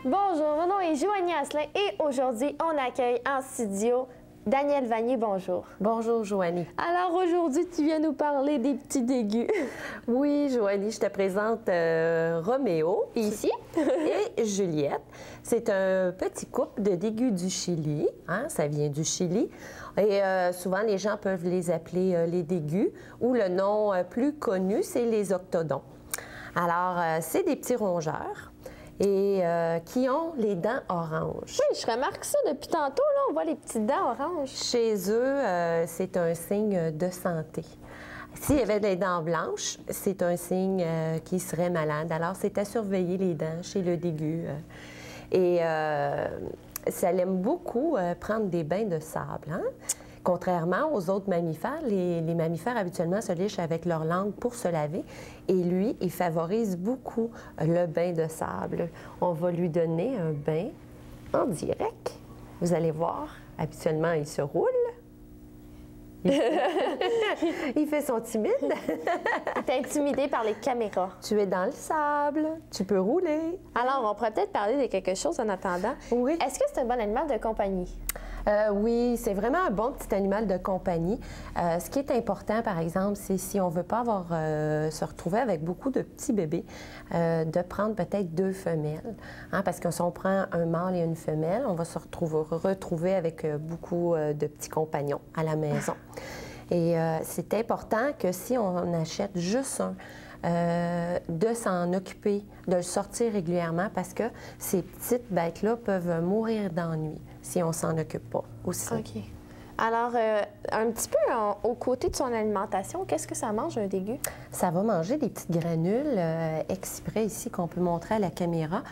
Bonjour, mon nom est Joanie Asselin et aujourd'hui, on accueille en studio Danielle Vanier. Bonjour. Bonjour, Joanie. Alors aujourd'hui, tu viens nous parler des petits dégus. Oui, Joanie, je te présente Roméo Ici. et Juliette. C'est un petit couple de dégus du Chili. Hein, ça vient du Chili. Et souvent, les gens peuvent les appeler les dégus ou le nom plus connu, c'est les octodons. Alors, c'est des petits rongeurs et qui ont les dents oranges. Oui, je remarque ça depuis tantôt. Là, on voit les petites dents oranges. Chez eux, c'est un signe de santé. S'il y avait des dents blanches, c'est un signe qu'ils seraient malades. Alors, c'est à surveiller les dents chez le dégu. Et ça l'aime beaucoup prendre des bains de sable. Hein? Contrairement aux autres mammifères, les mammifères habituellement se lichent avec leur langue pour se laver. Et lui, il favorise beaucoup le bain de sable. On va lui donner un bain en direct. Vous allez voir, habituellement, il se roule. Il fait son timide. Tu es intimidé par les caméras. Tu es dans le sable, tu peux rouler. Alors, on pourrait peut-être parler de quelque chose en attendant. Oui. Est-ce que c'est un bon animal de compagnie? Oui, c'est vraiment un bon petit animal de compagnie. Ce qui est important, par exemple, c'est si on ne veut pas se retrouver avec beaucoup de petits bébés, de prendre peut-être 2 femelles. Hein, parce que si on prend un mâle et une femelle, on va se retrouver avec beaucoup de petits compagnons à la maison. Et c'est important que si on achète juste un, de s'en occuper, de le sortir régulièrement parce que ces petites bêtes-là peuvent mourir d'ennui si on s'en occupe pas aussi. OK. Alors, un petit peu aux côtés de son alimentation, qu'est-ce que ça mange, un dégu? Ça va manger des petites granules exprès ici qu'on peut montrer à la caméra.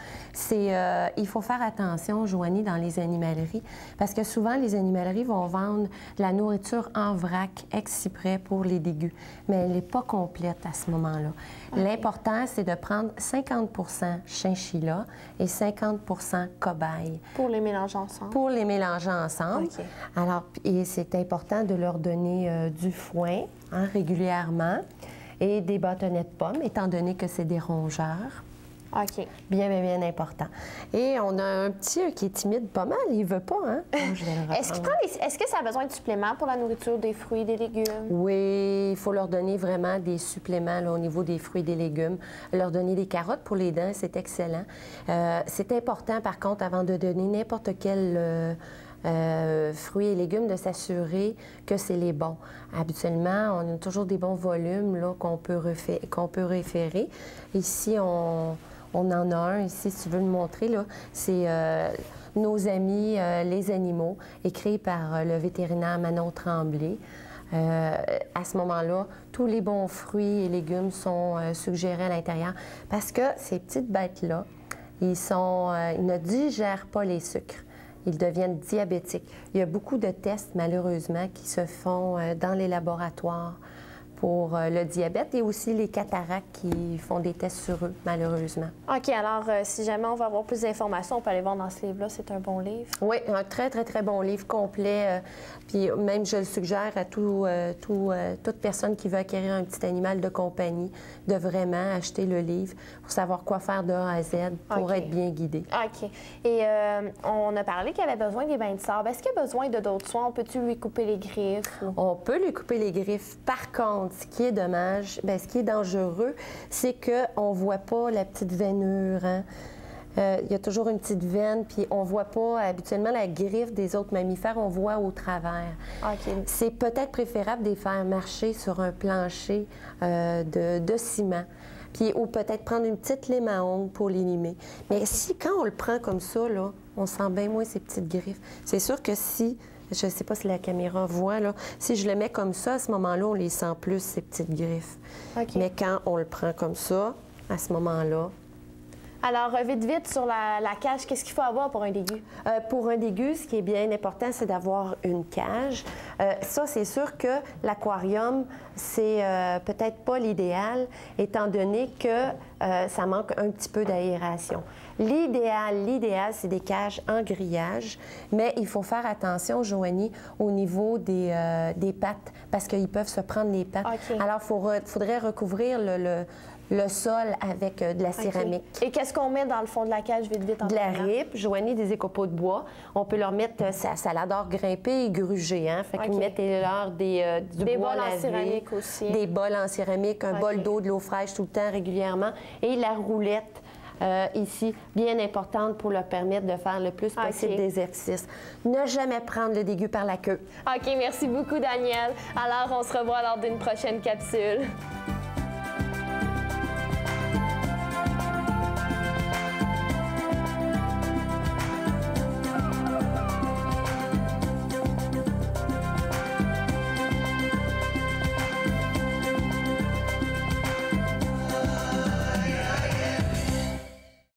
Il faut faire attention, Joanie, dans les animaleries, parce que souvent, les animaleries vont vendre de la nourriture en vrac exprès pour les dégus, mais elle n'est pas complète à ce moment-là. Okay. L'important, c'est de prendre 50 chinchilla et 50 cobaye. Pour les mélanger ensemble? Pour les mélanger ensemble. Okay. Alors, et c'est important de leur donner du foin hein, régulièrement et des bâtonnets de pommes, étant donné que c'est des rongeurs. OK. Bien, bien, bien important. Et on a un petit qui est timide pas mal, il veut pas, hein? Est-ce que ça a besoin de suppléments pour la nourriture des fruits et des légumes? Oui, il faut leur donner vraiment des suppléments là, au niveau des fruits et des légumes. Leur donner des carottes pour les dents, c'est excellent. C'est important, par contre, avant de donner n'importe quel fruits et légumes, de s'assurer que c'est les bons. Habituellement, on a toujours des bons volumes qu'on peut référer. Ici, on en a un, ici, si tu veux le montrer, c'est Nos amis les animaux, écrit par le vétérinaire Manon Tremblay. À ce moment-là, tous les bons fruits et légumes sont suggérés à l'intérieur parce que ces petites bêtes-là, ils ne digèrent pas les sucres. Ils deviennent diabétiques. Il y a beaucoup de tests, malheureusement, qui se font dans les laboratoires pour le diabète et aussi les cataractes qui font des tests sur eux, malheureusement. OK. Alors, si jamais on veut avoir plus d'informations, on peut aller voir dans ce livre-là. C'est un bon livre? Oui, un très, très, très bon livre complet. Puis même, je le suggère à toute personne qui veut acquérir un petit animal de compagnie de vraiment acheter le livre pour savoir quoi faire de A à Z pour être bien guidé. OK. Et on a parlé qu'il avait besoin des bains de sable. Est-ce qu'il a besoin de d'autres soins? On peut-tu lui couper les griffes? Ou... On peut lui couper les griffes. Par contre, ce qui est dommage, bien, ce qui est dangereux, c'est qu'on ne voit pas la petite veinure. Hein? Il y a toujours une petite veine, puis on ne voit pas habituellement la griffe des autres mammifères, on voit au travers. Okay. C'est peut-être préférable de les faire marcher sur un plancher de ciment, puis ou peut-être prendre une petite lime à ongles pour les limer. Mais si, quand on le prend comme ça, là, on sent bien moins ces petites griffes. C'est sûr que si... Je ne sais pas si la caméra voit, là. Si je le mets comme ça, à ce moment-là, on les sent plus, ces petites griffes. Okay. Mais quand on le prend comme ça, à ce moment-là... Alors, vite, sur la cage, qu'est-ce qu'il faut avoir pour un dégu? Pour un dégu, ce qui est bien important, c'est d'avoir une cage. Ça, c'est sûr que l'aquarium, c'est peut-être pas l'idéal, étant donné que ça manque un petit peu d'aération. L'idéal, c'est des cages en grillage, mais il faut faire attention, Joanie, au niveau des pattes, parce qu'ils peuvent se prendre les pattes. Okay. Alors, il faudrait recouvrir le sol avec de la céramique. Et qu'est-ce qu'on met dans le fond de la cage vite en De la terminant? ripe, Joanie, des écopots de bois. On peut leur mettre, ça l'adore grimper et gruger, hein? Fait qu'ils mettent leur du des bois bols en lavé, céramique aussi. des bols en céramique, un bol d'eau, de l'eau fraîche tout le temps, régulièrement. Et la roulette, ici, bien importante pour leur permettre de faire le plus possible d'exercices. Ne jamais prendre le dégu par la queue. OK, merci beaucoup, Danielle. Alors, on se revoit lors d'une prochaine capsule.